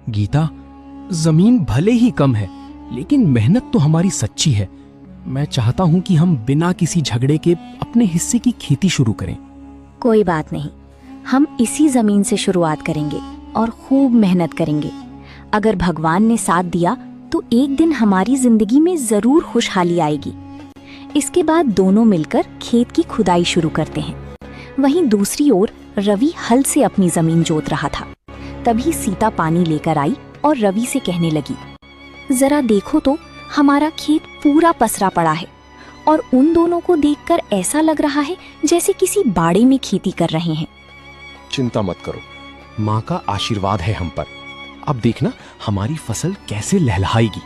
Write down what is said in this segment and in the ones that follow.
गीता, जमीन भले ही कम है, लेकिन मेहनत तो हमारी सच्ची है। मैं चाहता हूं कि हम बिना किसी झगड़े के अपने हिस्से की खेती शुरू करें। कोई बात नहीं, हम इसी जमीन से शुरुआत करेंगे और खूब मेहनत करेंगे। अगर भगवान ने साथ दिया तो एक दिन हमारी जिंदगी में जरूर खुशहाली आएगी। इसके बाद दोनों मिलकर खेत की खुदाई शुरू करते हैं। वहीं दूसरी ओर रवि हल से अपनी जमीन जोत रहा था। तभी सीता पानी लेकर आई और रवि से कहने लगी, जरा देखो तो, हमारा खेत पूरा पसरा पड़ा है और उन दोनों को देखकर ऐसा लग रहा है जैसे किसी बाड़े में खेती कर रहे हैं। चिंता मत करो, माँ का आशीर्वाद है हम पर। अब देखना हमारी फसल कैसे लहलहाएगी।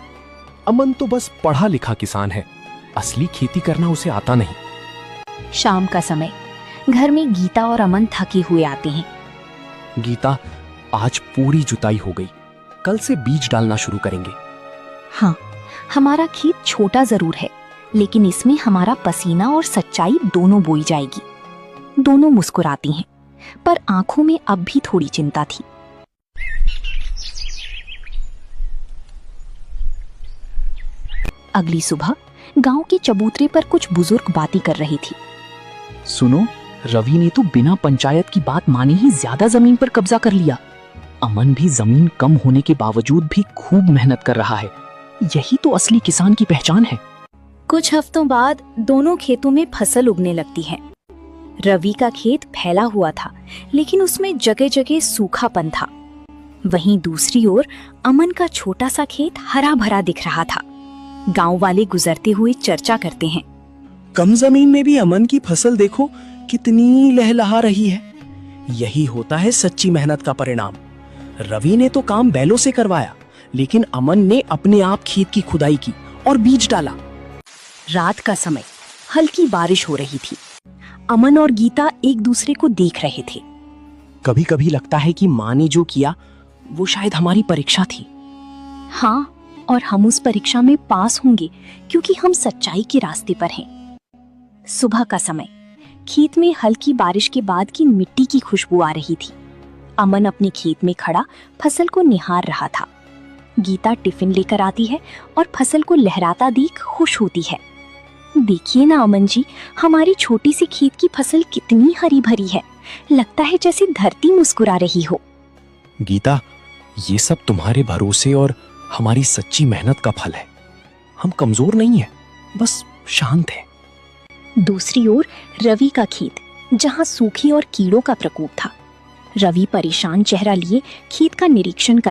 अमन तो बस पढ़ा लिखा किसान है, असली खेती करना उसे आता नहीं। शाम का समय, घर में गीता और अमन थके हुए आते हैं। गीता, आज पूरी जुताई हो गई, कल से बीज डालना शुरू करेंगे। हाँ, हमारा खेत छोटा जरूर है, लेकिन इसमें हमारा पसीना और सच्चाई दोनों बोई जाएगी। दोनों मुस्कुराती हैं, पर आंखों में अब भी थोड़ी चिंता थी। अगली सुबह गांव के चबूतरे पर कुछ बुजुर्ग बातें कर रही थी। सुनो, रवि ने तो बिना पंचायत की बात माने ही ज्यादा जमीन पर कब्जा कर लिया। अमन भी जमीन कम होने के बावजूद भी खूब मेहनत कर रहा है। यही तो असली किसान की पहचान है। कुछ हफ्तों बाद दोनों खेतों में फसल उगने लगती है। रवि का खेत फैला हुआ था, लेकिन उसमें जगह जगह सूखापन था। वहीं दूसरी ओर अमन का छोटा सा खेत हरा भरा दिख रहा था। गांव वाले गुजरते हुए चर्चा करते हैं, कम जमीन में भी अमन की फसल देखो कितनी लहलहा रही है। यही होता है सच्ची मेहनत का परिणाम। रवि ने तो काम बैलों से करवाया, लेकिन अमन ने अपने आप खेत की खुदाई की और बीज डाला। रात का समय, हल्की बारिश हो रही थी। अमन और गीता एक दूसरे को देख रहे थे। कभी कभी लगता है कि माँ ने जो किया वो शायद हमारी परीक्षा थी। हाँ, और हम उस परीक्षा में पास होंगे क्योंकि हम सच्चाई के रास्ते पर हैं। सुबह का समय, खेत में हल्की बारिश के बाद की मिट्टी की खुशबू आ रही थी। अमन अपने खेत में खड़ा फसल को निहार रहा था। गीता टिफिन लेकर आती है और फसल को लहराता देख खुश होती है। देखिए ना अमन जी, हमारी छोटी सी खेत की फसल कितनी हरी भरी है। लगता है जैसे धरती मुस्कुरा रही हो। गीता, ये सब तुम्हारे भरोसे और हमारी सच्ची मेहनत का फल है। हम कमजोर नहीं है, बस शांत है। दूसरी ओर रवि का खेत, जहां सूखी और कीड़ों का प्रकोप था। रवि परेशान चेहरा लिए खेत का निरीक्षण कर